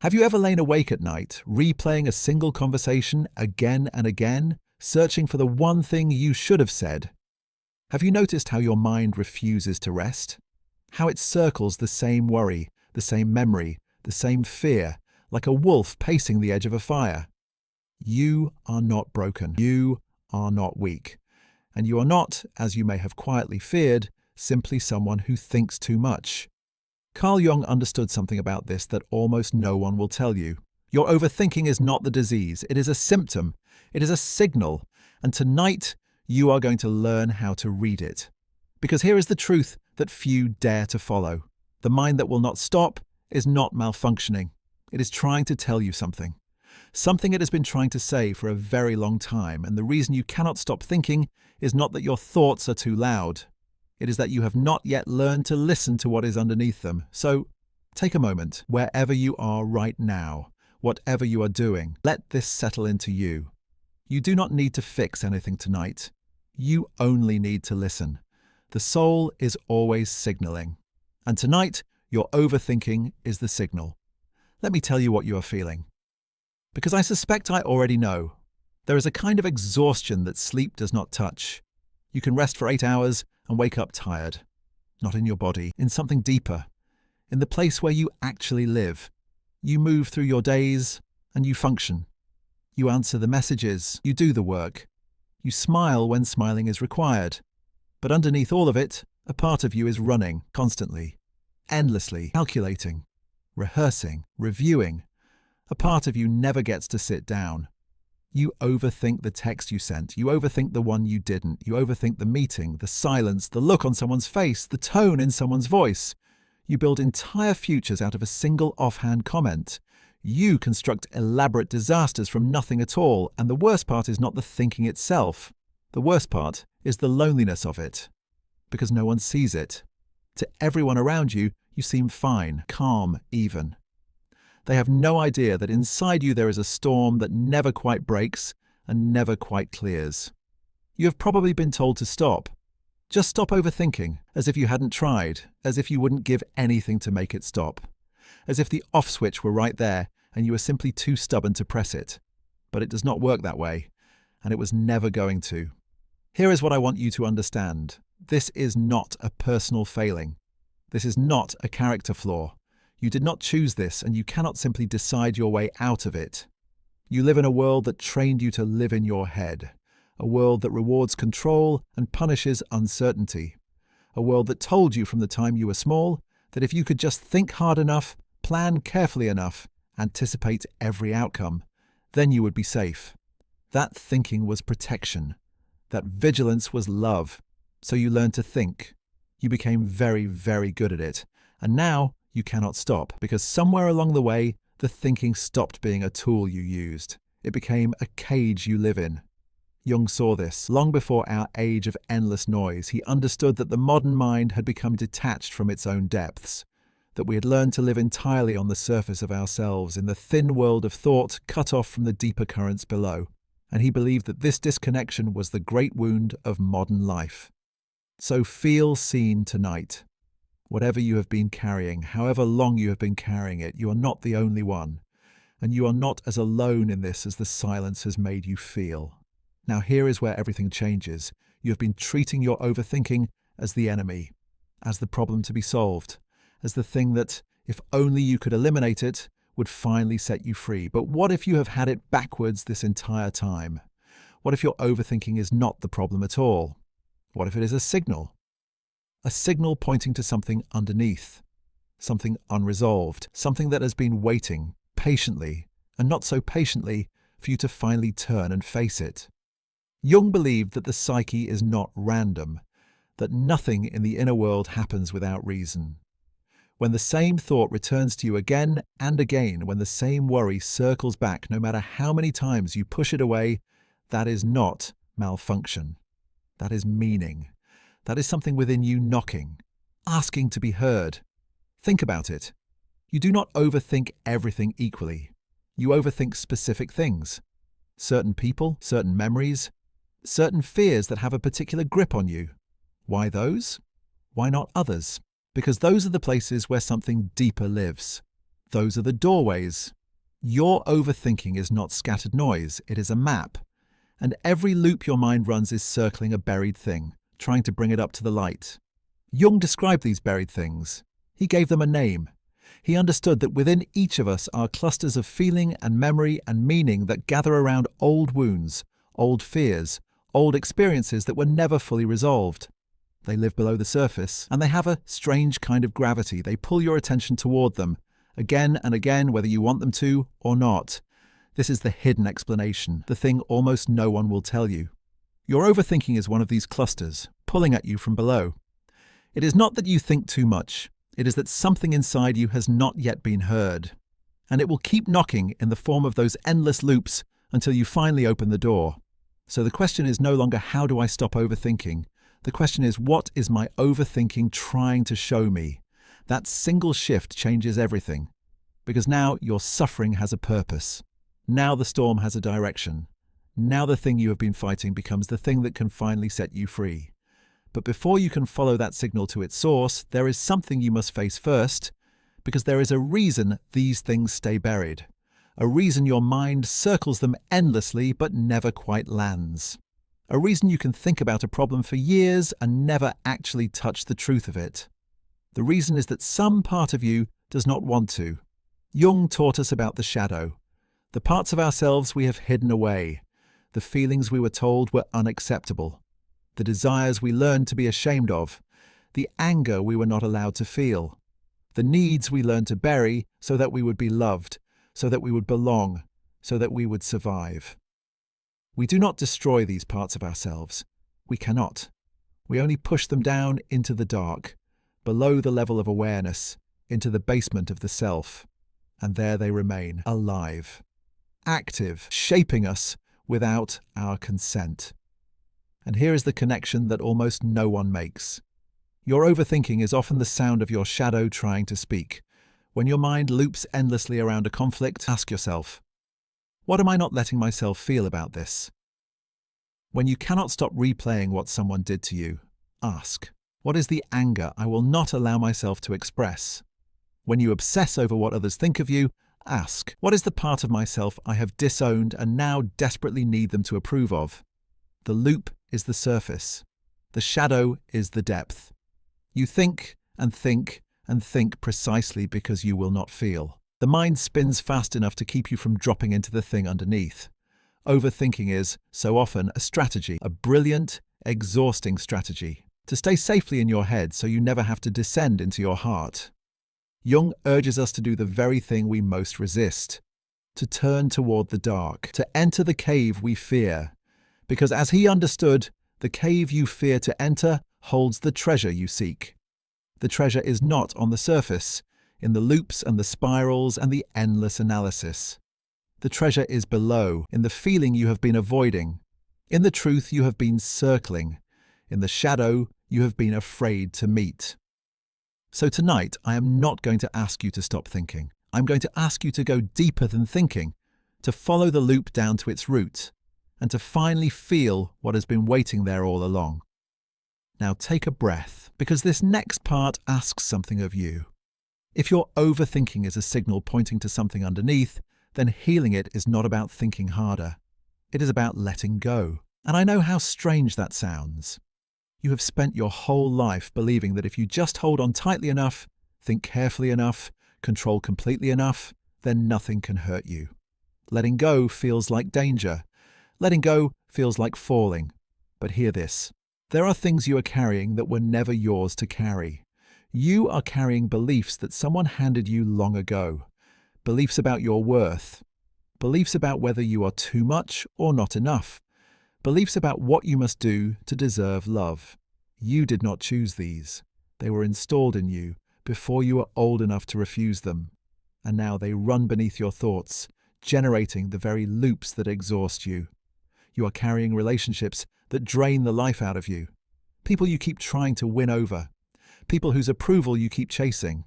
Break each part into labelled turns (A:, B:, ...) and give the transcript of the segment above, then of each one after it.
A: Have you ever lain awake at night, replaying a single conversation again and again, searching for the one thing you should have said? Have you noticed how your mind refuses to rest? How it circles the same worry, the same memory, the same fear, like a wolf pacing the edge of a fire? You are not broken. You are not weak. And you are not, as you may have quietly feared, simply someone who thinks too much. Carl Jung understood something about this that almost no one will tell you. Your overthinking is not the disease. It is a symptom. It is a signal. And tonight, you are going to learn how to read it. Because here is the truth that few dare to follow. The mind that will not stop is not malfunctioning. It is trying to tell you something. Something it has been trying to say for a very long time, and the reason you cannot stop thinking is not that your thoughts are too loud. It is that you have not yet learned to listen to what is underneath them. So, take a moment, wherever you are right now, whatever you are doing, let this settle into you. You do not need to fix anything tonight. You only need to listen. The soul is always signaling. And tonight, your overthinking is the signal. Let me tell you what you are feeling. Because I suspect I already know. There is a kind of exhaustion that sleep does not touch. You can rest for 8 hours and wake up tired. Not in your body, in something deeper. In the place where you actually live. You move through your days and you function. You answer the messages, you do the work. You smile when smiling is required. But underneath all of it, a part of you is running constantly, endlessly, calculating, rehearsing, reviewing. A part of you never gets to sit down. You overthink the text you sent. You overthink the one you didn't. You overthink the meeting, the silence, the look on someone's face, the tone in someone's voice. You build entire futures out of a single offhand comment. You construct elaborate disasters from nothing at all, and the worst part is not the thinking itself. The worst part is the loneliness of it, because no one sees it. To everyone around you, you seem fine, calm even. They have no idea that inside you there is a storm that never quite breaks and never quite clears. You have probably been told to stop. Just stop overthinking, as if you hadn't tried, as if you wouldn't give anything to make it stop. As if the off switch were right there and you were simply too stubborn to press it. But it does not work that way, and it was never going to. Here is what I want you to understand. This is not a personal failing. This is not a character flaw. You did not choose this, and you cannot simply decide your way out of it. You live in a world that trained you to live in your head, a world that rewards control and punishes uncertainty, a world that told you from the time you were small that if you could just think hard enough, plan carefully enough, anticipate every outcome, then you would be safe. That thinking was protection. That vigilance was love. So you learned to think. You became very, very good at it. And now you cannot stop, because somewhere along the way, the thinking stopped being a tool you used. It became a cage you live in. Jung saw this long before our age of endless noise. He understood that the modern mind had become detached from its own depths, that we had learned to live entirely on the surface of ourselves, in the thin world of thought cut off from the deeper currents below. And he believed that this disconnection was the great wound of modern life. So feel seen tonight. Whatever you have been carrying, however long you have been carrying it, you are not the only one. And you are not as alone in this as the silence has made you feel. Now here is where everything changes. You have been treating your overthinking as the enemy, as the problem to be solved, as the thing that, if only you could eliminate it, would finally set you free. But what if you have had it backwards this entire time? What if your overthinking is not the problem at all? What if it is a signal? A signal pointing to something underneath, something unresolved, something that has been waiting patiently, and not so patiently, for you to finally turn and face it. Jung believed that the psyche is not random, that nothing in the inner world happens without reason. When the same thought returns to you again and again, when the same worry circles back no matter how many times you push it away, that is not malfunction. That is meaning. That is something within you knocking, asking to be heard. Think about it. You do not overthink everything equally. You overthink specific things. Certain people, certain memories, certain fears that have a particular grip on you. Why those? Why not others? Because those are the places where something deeper lives. Those are the doorways. Your overthinking is not scattered noise, it is a map. And every loop your mind runs is circling a buried thing, trying to bring it up to the light. Jung described these buried things. He gave them a name. He understood that within each of us are clusters of feeling and memory and meaning that gather around old wounds, old fears, old experiences that were never fully resolved. They live below the surface, and they have a strange kind of gravity. They pull your attention toward them, again and again, whether you want them to or not. This is the hidden explanation, the thing almost no one will tell you. Your overthinking is one of these clusters, pulling at you from below. It is not that you think too much. It is that something inside you has not yet been heard. And it will keep knocking in the form of those endless loops until you finally open the door. So the question is no longer, how do I stop overthinking? The question is, what is my overthinking trying to show me? That single shift changes everything. Because now your suffering has a purpose. Now the storm has a direction. Now the thing you have been fighting becomes the thing that can finally set you free. But before you can follow that signal to its source, there is something you must face first, because there is a reason these things stay buried. A reason your mind circles them endlessly but never quite lands. A reason you can think about a problem for years and never actually touch the truth of it. The reason is that some part of you does not want to. Jung taught us about the shadow. The parts of ourselves we have hidden away. The feelings we were told were unacceptable. The desires we learned to be ashamed of. The anger we were not allowed to feel. The needs we learned to bury so that we would be loved, so that we would belong, so that we would survive. We do not destroy these parts of ourselves. We cannot. We only push them down into the dark, below the level of awareness, into the basement of the self. And there they remain, alive, active, shaping us without our consent. And here is the connection that almost no one makes. Your overthinking is often the sound of your shadow trying to speak. When your mind loops endlessly around a conflict, ask yourself, what am I not letting myself feel about this? When you cannot stop replaying what someone did to you, ask, what is the anger I will not allow myself to express? When you obsess over what others think of you, ask, what is the part of myself I have disowned and now desperately need them to approve of? The loop is the surface. The shadow is the depth. You think and think and think precisely because you will not feel. The mind spins fast enough to keep you from dropping into the thing underneath. Overthinking is, so often, a strategy, a brilliant, exhausting strategy, to stay safely in your head so you never have to descend into your heart. Jung urges us to do the very thing we most resist, to turn toward the dark, to enter the cave we fear, because as he understood, the cave you fear to enter holds the treasure you seek. The treasure is not on the surface, in the loops and the spirals and the endless analysis. The treasure is below, in the feeling you have been avoiding, in the truth you have been circling, in the shadow you have been afraid to meet. So tonight, I am not going to ask you to stop thinking. I'm going to ask you to go deeper than thinking, to follow the loop down to its root, and to finally feel what has been waiting there all along. Now take a breath, because this next part asks something of you. If your overthinking is a signal pointing to something underneath, then healing it is not about thinking harder. It is about letting go. And I know how strange that sounds. You have spent your whole life believing that if you just hold on tightly enough, think carefully enough, control completely enough, then nothing can hurt you. Letting go feels like danger. Letting go feels like falling. But hear this. There are things you are carrying that were never yours to carry. You are carrying beliefs that someone handed you long ago. Beliefs about your worth. Beliefs about whether you are too much or not enough. Beliefs about what you must do to deserve love. You did not choose these. They were installed in you before you were old enough to refuse them. And now they run beneath your thoughts, generating the very loops that exhaust you. You are carrying relationships that drain the life out of you. People you keep trying to win over. People whose approval you keep chasing.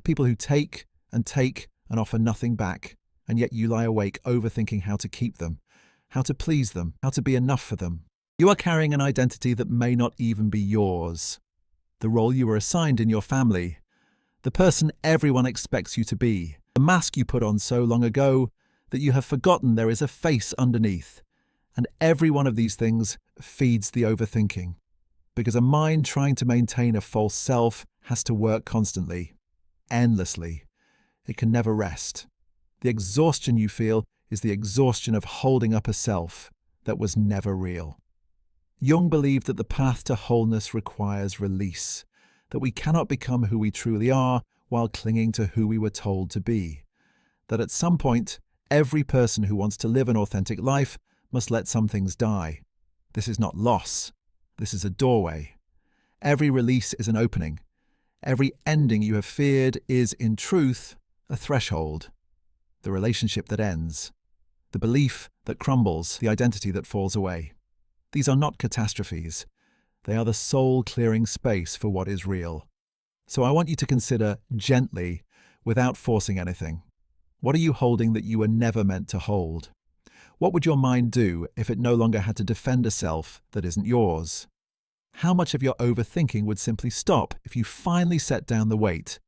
A: People who take and offer nothing back, and yet you lie awake overthinking how to keep them, how to please them, how to be enough for them. You are carrying an identity that may not even be yours. The role you were assigned in your family. The person everyone expects you to be. The mask you put on so long ago that you have forgotten there is a face underneath. And every one of these things feeds the overthinking. Because a mind trying to maintain a false self has to work constantly, endlessly. It can never rest. The exhaustion you feel is the exhaustion of holding up a self that was never real. Jung believed that the path to wholeness requires release, that we cannot become who we truly are while clinging to who we were told to be, that at some point, every person who wants to live an authentic life must let some things die. This is not loss. This is a doorway. Every release is an opening. Every ending you have feared is, in truth, a threshold. The relationship that ends. The belief that crumbles, the identity that falls away. These are not catastrophes. They are the soul-clearing space for what is real. So I want you to consider gently, without forcing anything. What are you holding that you were never meant to hold? What would your mind do if it no longer had to defend a self that isn't yours? How much of your overthinking would simply stop if you finally set down the weight?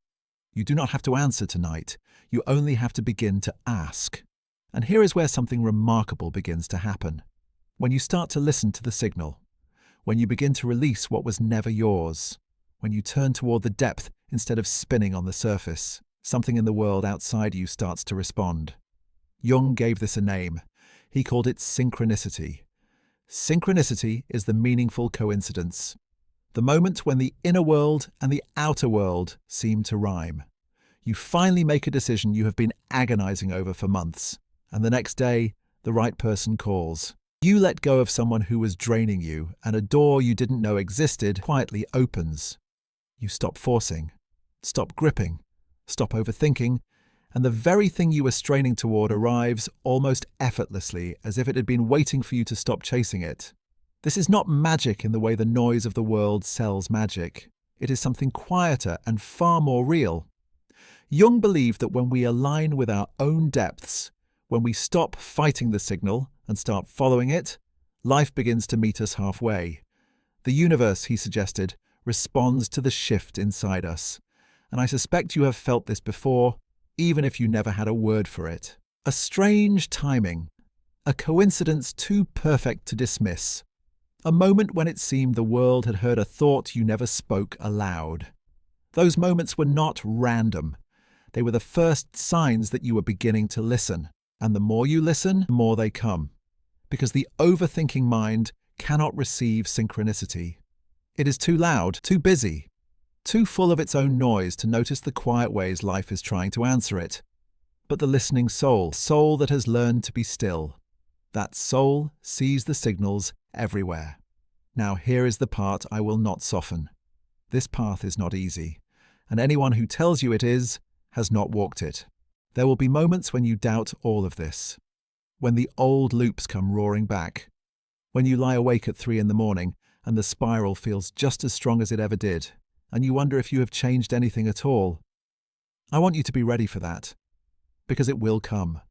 A: You do not have to answer tonight. You only have to begin to ask. And here is where something remarkable begins to happen. When you start to listen to the signal, when you begin to release what was never yours, when you turn toward the depth instead of spinning on the surface, something in the world outside you starts to respond. Jung gave this a name. He called it synchronicity. Synchronicity is the meaningful coincidence. The moment when the inner world and the outer world seem to rhyme. You finally make a decision you have been agonizing over for months, and the next day, the right person calls. You let go of someone who was draining you, and a door you didn't know existed quietly opens. You stop forcing, stop gripping, stop overthinking, and the very thing you were straining toward arrives almost effortlessly, as if it had been waiting for you to stop chasing it. This is not magic in the way the noise of the world sells magic. It is something quieter and far more real. Jung believed that when we align with our own depths, when we stop fighting the signal and start following it, life begins to meet us halfway. The universe, he suggested, responds to the shift inside us. And I suspect you have felt this before, even if you never had a word for it. A strange timing, a coincidence too perfect to dismiss. A moment when it seemed the world had heard a thought you never spoke aloud. Those moments were not random. They were the first signs that you were beginning to listen. And the more you listen, the more they come. Because the overthinking mind cannot receive synchronicity. It is too loud, too busy, too full of its own noise to notice the quiet ways life is trying to answer it. But the listening soul that has learned to be still, that soul sees the signals everywhere. Now here is the part I will not soften. This path is not easy, and anyone who tells you it is has not walked it. There will be moments when you doubt all of this, when the old loops come roaring back, when you lie awake at 3 a.m. and the spiral feels just as strong as it ever did, and you wonder if you have changed anything at all. I want you to be ready for that, because it will come.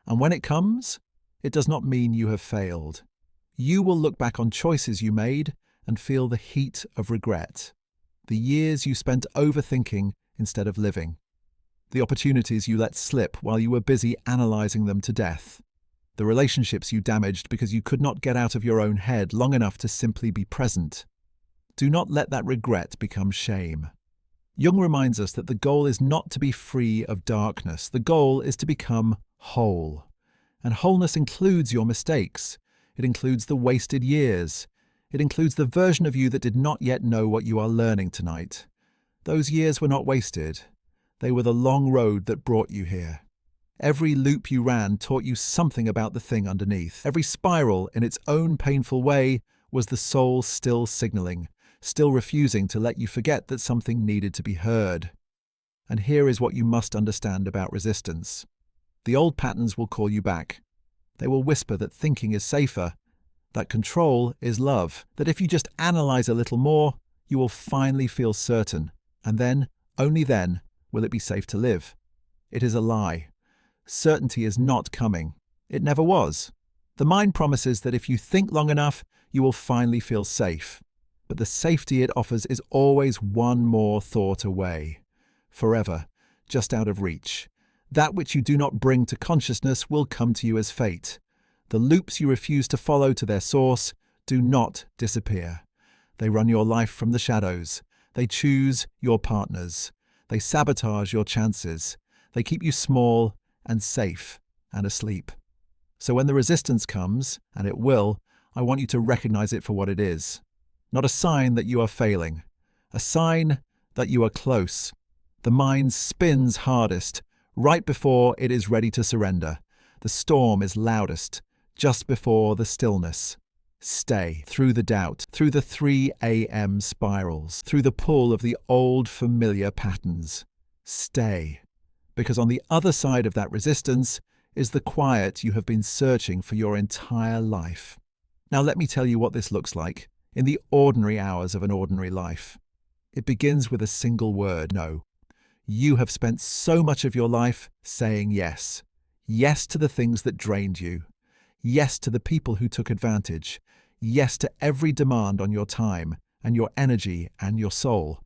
A: And when it comes, it does not mean you have failed. You will look back on choices you made and feel the heat of regret, the years you spent overthinking instead of living, the opportunities you let slip while you were busy analyzing them to death, the relationships you damaged because you could not get out of your own head long enough to simply be present. Do not let that regret become shame. Jung reminds us that the goal is not to be free of darkness. The goal is to become whole. And wholeness includes your mistakes. It includes the wasted years. It includes the version of you that did not yet know what you are learning tonight. Those years were not wasted. They were the long road that brought you here. Every loop you ran taught you something about the thing underneath. Every spiral, in its own painful way, was the soul still signaling, still refusing to let you forget that something needed to be heard. And here is what you must understand about resistance. The old patterns will call you back. They will whisper that thinking is safer, that control is love, that if you just analyze a little more, you will finally feel certain, and then, only then, will it be safe to live. It is a lie. Certainty is not coming. It never was. The mind promises that if you think long enough, you will finally feel safe. But the safety it offers is always one more thought away. Forever, just out of reach. That which you do not bring to consciousness will come to you as fate. The loops you refuse to follow to their source do not disappear. They run your life from the shadows. They choose your partners. They sabotage your chances. They keep you small and safe and asleep. So when the resistance comes, and it will, I want you to recognize it for what it is. Not a sign that you are failing. A sign that you are close. The mind spins hardest, right before it is ready to surrender. The storm is loudest, just before the stillness. Stay through the doubt, through the 3 a.m. spirals, through the pull of the old familiar patterns. Stay, because on the other side of that resistance is the quiet you have been searching for your entire life. Now let me tell you what this looks like in the ordinary hours of an ordinary life. It begins with a single word, no. You have spent so much of your life saying yes. Yes to the things that drained you. Yes to the people who took advantage. Yes to every demand on your time and your energy and your soul.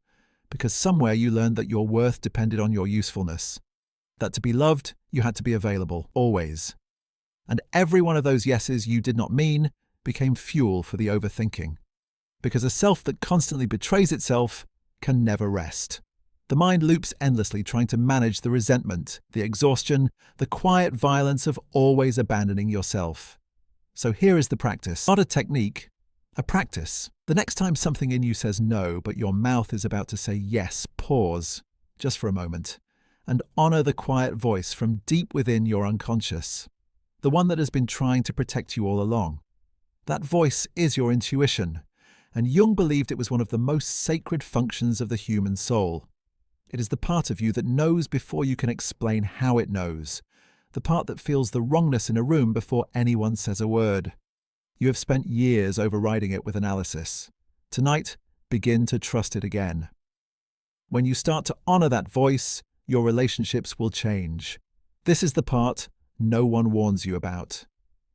A: Because somewhere you learned that your worth depended on your usefulness. That to be loved, you had to be available, always. And every one of those yeses you did not mean became fuel for the overthinking. Because a self that constantly betrays itself can never rest. The mind loops endlessly, trying to manage the resentment, the exhaustion, the quiet violence of always abandoning yourself. So here is the practice. Not a technique, a practice. The next time something in you says no, but your mouth is about to say yes, pause, just for a moment, and honor the quiet voice from deep within your unconscious, the one that has been trying to protect you all along. That voice is your intuition, and Jung believed it was one of the most sacred functions of the human soul. It is the part of you that knows before you can explain how it knows, the part that feels the wrongness in a room before anyone says a word. You have spent years overriding it with analysis. Tonight, begin to trust it again. When you start to honor that voice, your relationships will change. This is the part no one warns you about.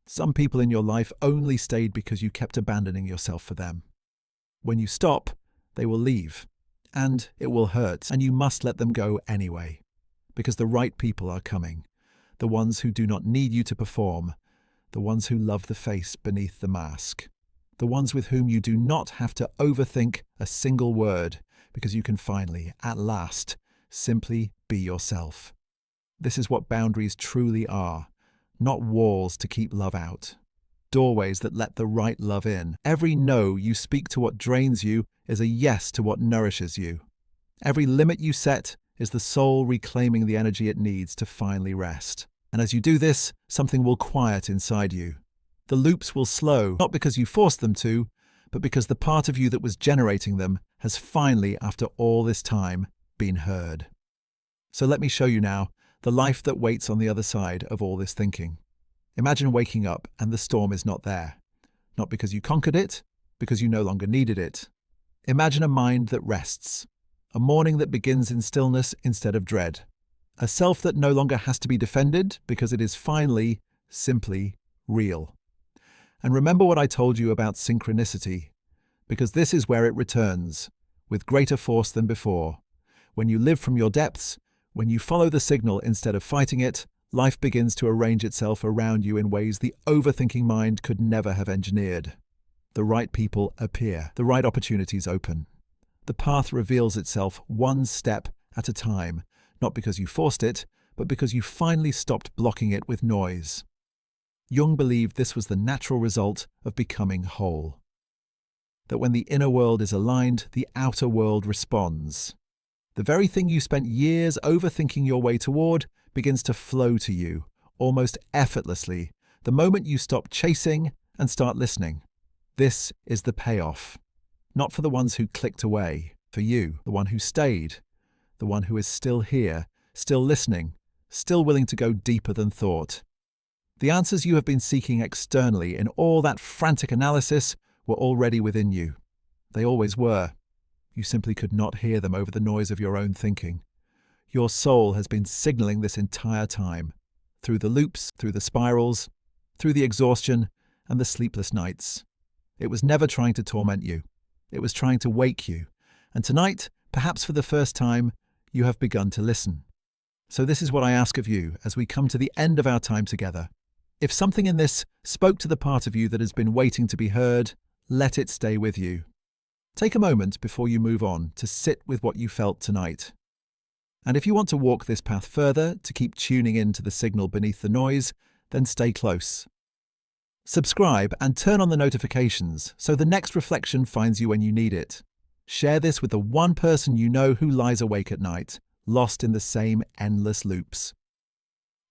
A: Some people in your life only stayed because you kept abandoning yourself for them. When you stop, they will leave. And it will hurt, and you must let them go anyway. Because the right people are coming. The ones who do not need you to perform. The ones who love the face beneath the mask. The ones with whom you do not have to overthink a single word, because you can finally, at last, simply be yourself. This is what boundaries truly are. Not walls to keep love out. Doorways that let the right love in. Every no you speak to what drains you is a yes to what nourishes you. Every limit you set is the soul reclaiming the energy it needs to finally rest. And as you do this, something will quiet inside you. The loops will slow, not because you forced them to, but because the part of you that was generating them has finally, after all this time, been heard. So let me show you now the life that waits on the other side of all this thinking. Imagine waking up and the storm is not there. Not because you conquered it, because you no longer needed it. Imagine a mind that rests. A morning that begins in stillness instead of dread. A self that no longer has to be defended because it is finally, simply, real. And remember what I told you about synchronicity, because this is where it returns, with greater force than before. When you live from your depths, when you follow the signal instead of fighting it, life begins to arrange itself around you in ways the overthinking mind could never have engineered. The right people appear, the right opportunities open. The path reveals itself one step at a time, not because you forced it, but because you finally stopped blocking it with noise. Jung believed this was the natural result of becoming whole. That when the inner world is aligned, the outer world responds. The very thing you spent years overthinking your way toward begins to flow to you, almost effortlessly, the moment you stop chasing and start listening. This is the payoff. Not for the ones who clicked away, for you, the one who stayed, the one who is still here, still listening, still willing to go deeper than thought. The answers you have been seeking externally in all that frantic analysis were already within you. They always were. You simply could not hear them over the noise of your own thinking. Your soul has been signaling this entire time, through the loops, through the spirals, through the exhaustion and the sleepless nights. It was never trying to torment you. It was trying to wake you. And tonight, perhaps for the first time, you have begun to listen. So this is what I ask of you as we come to the end of our time together. If something in this spoke to the part of you that has been waiting to be heard, let it stay with you. Take a moment before you move on to sit with what you felt tonight. And if you want to walk this path further, to keep tuning in to the signal beneath the noise, then stay close. Subscribe and turn on the notifications so the next reflection finds you when you need it. Share this with the one person you know who lies awake at night, lost in the same endless loops.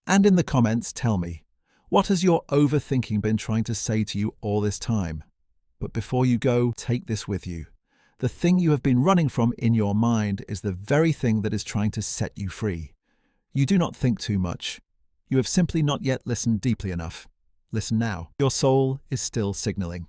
A: And in the comments, tell me, what has your overthinking been trying to say to you all this time? But before you go, take this with you. The thing you have been running from in your mind is the very thing that is trying to set you free. You do not think too much. You have simply not yet listened deeply enough. Listen now. Your soul is still signaling.